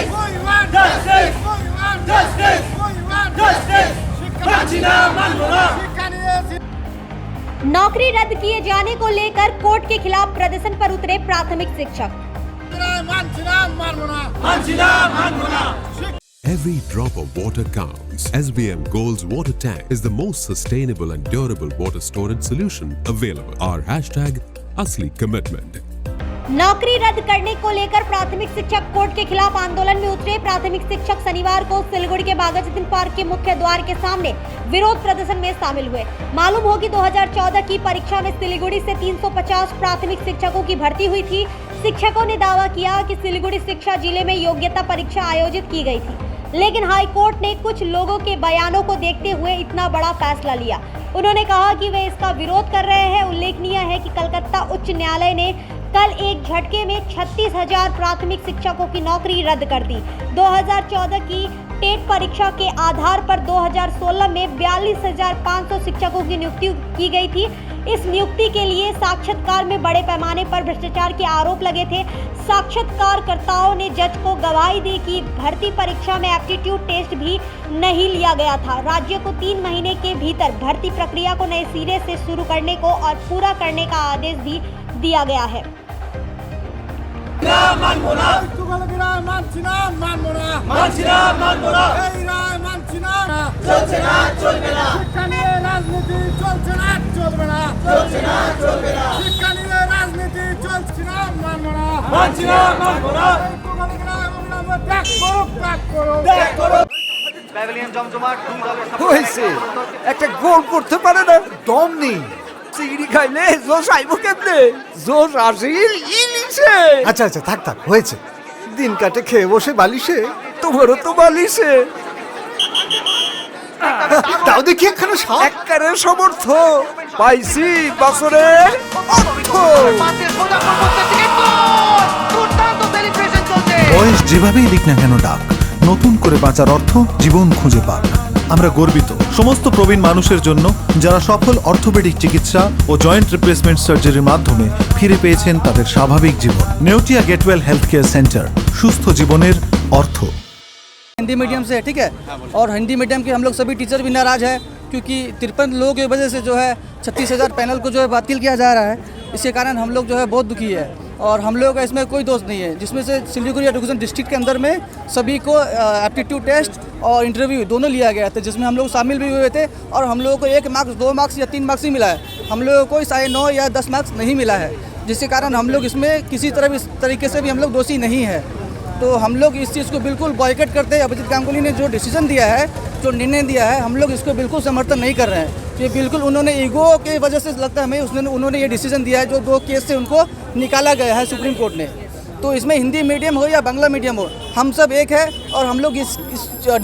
Justice! We want justice! We want justice! We want justice! मांझिना मानबोना नौकरी रद्द किए जाने को लेकर कोर्ट के खिलाफ प्रदर्शन पर उतरे प्राथमिक शिक्षक। Every drop of water counts. SBM Gold's water tank is the most sustainable and durable water storage solution available. Our hashtag Asli Commitment. नौकरी रद्द करने को लेकर प्राथमिक शिक्षक कोर्ट के खिलाफ आंदोलन में उतरे। प्राथमिक शिक्षक शनिवार को सिलीगुड़ी के बाघाजतीन पार्क के मुख्य द्वार के सामने विरोध प्रदर्शन में शामिल हुए। मालूम हो कि 2014 की परीक्षा में सिलीगुड़ी से 350 प्राथमिक शिक्षकों की भर्ती हुई थी। शिक्षकों ने दावा किया कि सिलीगुड़ी शिक्षा जिले में योग्यता परीक्षा आयोजित की गई थी, लेकिन हाई कोर्ट ने कुछ लोगों के बयानों को देखते हुए इतना बड़ा फैसला लिया। उन्होंने कहा कि वे इसका विरोध कर रहे हैं। उल्लेखनीय है कि कलकत्ता उच्च न्यायालय ने कल एक झटके में 36,000 प्राथमिक शिक्षकों की नौकरी रद्द कर दी। 2014 की टेट परीक्षा के आधार पर 2016 में 42,500 शिक्षकों की नियुक्ति की गई थी। इस नियुक्ति के लिए साक्षात्कार में बड़े पैमाने पर भ्रष्टाचार के आरोप लगे थे। साक्षात्कारकर्ताओं ने जज को गवाही दी कि भर्ती परीक्षा में एप्टीट्यूड टेस्ट भी नहीं लिया गया था। राज्य को 3 महीने के भीतर भर्ती प्रक्रिया को नए सिरे से शुरू करने को और पूरा करने का आदेश भी दिया गया है। হয়েছে একটা গোল করতে পারে না, দম নেই। চিংড়ি খাইলে জোশ আইব কেমনে? জোশ আসিল ইলিশে। আচ্ছা আচ্ছা থাক থাক হয়েছে, দিন কাটে খেয়ে বসে বালিশে। তোমারও তো বালিশে। তাও দেখি একখানা সাপ। একবারে সমর্থ পাইছি বছরের অর্থ। বয়স যেভাবেই দিক না কেন ডাক, নতুন করে বাঁচার অর্থ জীবন খুঁজে পাক। আমরা গর্বিত সমস্ত প্রবীণ মানুষের জন্য যারা সফল অর্থোপেডিক চিকিৎসা ও জয়েন্ট রিপ্লেসমেন্ট সার্জারির মাধ্যমে ফিরে পেয়েছেন তাদের স্বাভাবিক জীবন। Neotia Getwell health care centre, সুস্থ জীবনের অর্থ। हिंदी मीडियम से है, ठीक है, और हिंदी मीडियम के हम लोग सभी टीचर भी नाराज़ है क्योंकि 53 लोगों की वजह से जो है 36,000 पैनल को जो है बातिल किया जा रहा है। इसके कारण हम लोग जो है बहुत दुखी है और हम लोग का इसमें कोई दोष नहीं है, जिसमें से सिलीगुड़ी एजुकेशन डिस्ट्रिक्ट के अंदर में सभी को एप्टीट्यूड टेस्ट और इंटरव्यू दोनों लिया गया था, जिसमें हम लोग शामिल भी हुए थे और हम लोगों को 1 मार्क्स 2 मार्क्स या 3 मार्क्स ही मिला है। हम लोगों को 9.5 या 10 मार्क्स नहीं मिला है, जिसके कारण हम लोग इसमें किसी तरह इस तरीके से भी हम लोग दोषी नहीं है। तो हम लोग इस चीज़ को बिल्कुल बॉयकट करते हैं। अभिजीत गांगुली ने जो डिसीजन दिया है, जो निर्णय दिया है, हम लोग इसको बिल्कुल समर्थन नहीं कर रहे हैं। ये बिल्कुल उन्होंने ईगो के वजह से लगता है हमें उन्होंने ये डिसीजन दिया है, जो 2 केस से उनको निकाला गया है सुप्रीम कोर्ट ने। तो इसमें हिंदी मीडियम हो या बांग्ला मीडियम हो, हम सब एक है और हम लोग इस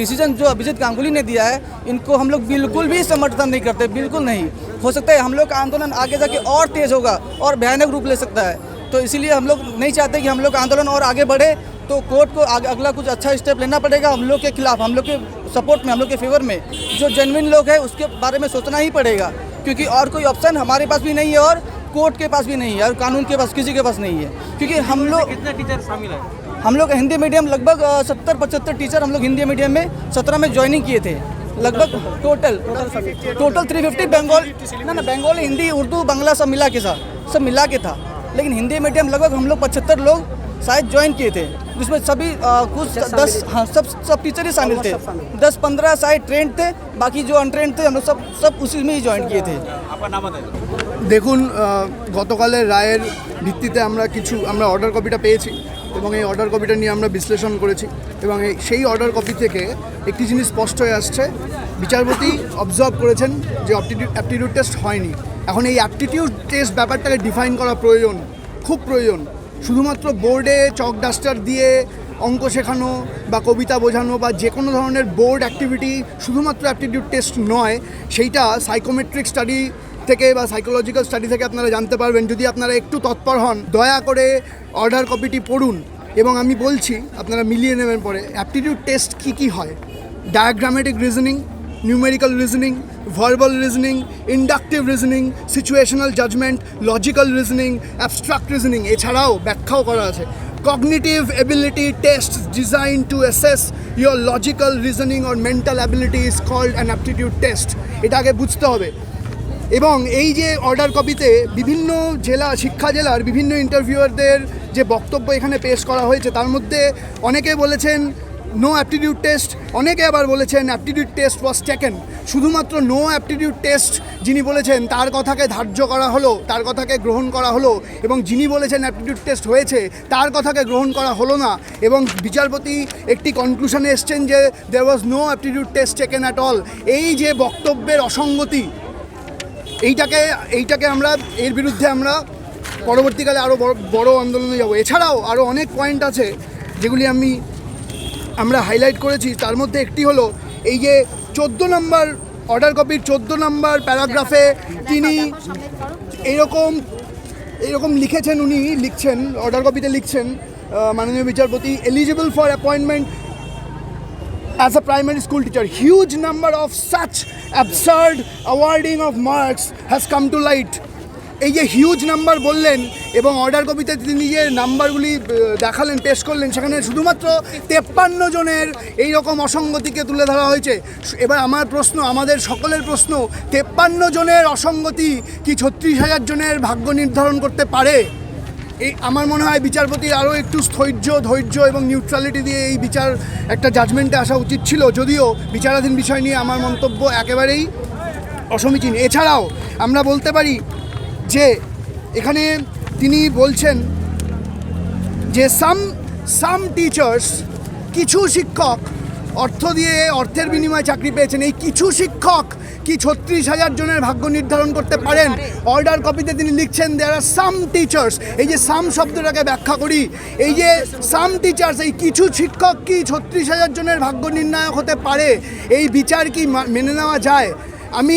डिसीजन जो अभिजीत गांगुली ने दिया है, इनको हम लोग बिल्कुल भी समर्थन नहीं करते, बिल्कुल नहीं। हो सकता है हम लोग का आंदोलन आगे जाके और तेज़ होगा और भयानक रूप ले सकता है। तो इसीलिए हम लोग नहीं चाहते कि हम लोग का आंदोलन और आगे बढ़े। तो कोर्ट को अगला कुछ अच्छा स्टेप लेना पड़ेगा हम लोग के खिलाफ, हम लोग के सपोर्ट में, हम लोग के फेवर में। जो जेन्युइन लोग हैं उसके बारे में सोचना ही पड़ेगा, क्योंकि और कोई ऑप्शन हमारे पास भी नहीं है और कोर्ट के पास भी नहीं है और कानून के पास किसी के पास नहीं है। क्योंकि हम लोग कितने टीचर शामिल है? हम लोग हिंदी मीडियम लगभग 70-75 टीचर हम लोग हिंदी मीडियम में 17 में ज्वाइनिंग किए थे। लगभग टोटल 350 बंगाली, हिंदी, उर्दू, बांग्ला सब मिला के था। लेकिन हिंदी मीडियम लगभग हम लोग 75 लोग शायद ज्वाइन किए थे, जिसमें सभी कुछ 10 सब टीचर ही शामिल थे। 10-15 शायद ट्रेंड थे, बाकी जो अनट्रेंड थे हम लोग सब उसी में ही ज्वाइन किए थे। দেখুন, গতকালের রায়ের ভিত্তিতে আমরা অর্ডার কপিটা পেয়েছি এবং এই অর্ডার কপিটা নিয়ে আমরা বিশ্লেষণ করেছি এবং সেই অর্ডার কপি থেকে একটি জিনিস স্পষ্ট হয়ে আসছে। বিচারপতি অবজার্ভ করেছেন যে অ্যাপটিটিউড টেস্ট হয়নি। এখন এই অ্যাপটিটিউড টেস্ট ব্যাপারটাকে ডিফাইন করা প্রয়োজন, খুব প্রয়োজন। শুধুমাত্র বোর্ডে চক ডাস্টার দিয়ে অঙ্ক শেখানো বা কবিতা বোঝানো বা যে কোনো ধরনের বোর্ড অ্যাক্টিভিটি শুধুমাত্র অ্যাপটিটিউড টেস্ট নয়, সেইটা সাইকোমেট্রিক স্টাডি থেকে বা সাইকোলজিক্যাল স্টাডি থেকে আপনারা জানতে পারবেন। যদি আপনারা একটু তৎপর হন, দয়া করে অর্ডার কপিটি পড়ুন এবং আমি বলছি আপনারা মিলিয়ে নেবেন পরে অ্যাপটিটিউড টেস্ট কী হয়। Diagrammatic reasoning, numerical reasoning, verbal reasoning, inductive reasoning, situational judgement, logical reasoning, abstract reasoning, এছাড়াও ব্যাখ্যাও করা আছে। cognitive ability tests designed to assess your logical reasoning or mental ability is called an aptitude test. এটা আগে বুঝতে হবে। এবং এই যে অর্ডার কপিতে বিভিন্ন শিক্ষা জেলার বিভিন্ন ইন্টারভিউয়ারদের যে বক্তব্য এখানে পেশ করা হয়েছে তার মধ্যে অনেকে বলেছেন নো অ্যাপটিটিউড টেস্ট, অনেকে আবার বলেছেন অ্যাপটিটিউড টেস্ট ওয়াজ টেকেন। শুধুমাত্র নো অ্যাপটিটিউড টেস্ট যিনি বলেছেন তার কথাকে ধার্য করা হলো, তার কথাকে গ্রহণ করা হলো, এবং যিনি বলেছেন অ্যাপটিটিউড টেস্ট হয়েছে তার কথাকে গ্রহণ করা হলো না। এবং বিচারপতি একটি কনক্লুশনে এসছেন যে there was no aptitude test taken at all. এই যে বক্তব্যের অসঙ্গতি, এইটাকে আমরা এর বিরুদ্ধে আমরা পরবর্তীকালে আরও বড় আন্দোলনে যাব। এছাড়াও আরও অনেক পয়েন্ট আছে যেগুলি আমরা হাইলাইট করেছি। তার মধ্যে একটি হলো এই যে 14 নম্বর অর্ডার কপির 14 নম্বর প্যারাগ্রাফে তিনি এরকম লিখেছেন, উনি লিখছেন অর্ডার কপিতে লিখছেন মাননীয় বিচারপতি, eligible for appointment as a primary school teacher. Huge number of such absurd awarding of marks has come to light. এই যে হিউজ নাম্বার বললেন এবং অর্ডার কপিতে তিনি যে নাম্বারগুলি দেখালেন, পেশ করলেন, সেখানে শুধুমাত্র 53 জনের এই রকম অসঙ্গতিকে তুলে ধরা হয়েছে। এবার আমার প্রশ্ন, আমাদের সকলের প্রশ্ন, 53 জনের অসঙ্গতি কি 36,000 জনের ভাগ্য নির্ধারণ করতে পারে? এই আমার মনে হয় বিচারপতির আরও একটু ধৈর্য এবং নিউট্রালিটি দিয়ে এই বিচার একটা জাজমেন্টে আসা উচিত ছিল, যদিও বিচারাধীন বিষয় নিয়ে আমার মন্তব্য একেবারেই অসমীচীন। এছাড়াও আমরা বলতে পারি যে এখানে তিনি বলছেন যে সাম টিচার্স, কিছু শিক্ষক অর্থের বিনিময়ে চাকরি পেয়েছেন। এই কিছু শিক্ষক কি 36,000 জনের ভাগ্য নির্ধারণ করতে পারেন? অর্ডার কপিতে তিনি লিখছেন দেয়ার আর সাম টিচার্স। এই যে সাম শব্দটাকে ব্যাখ্যা করি, এই যে সাম টিচার্স, এই কিছু শিক্ষক কি 36,000 জনের ভাগ্য নির্ণায়ক হতে পারে? এই বিচার কি মেনে নেওয়া যায়? আমি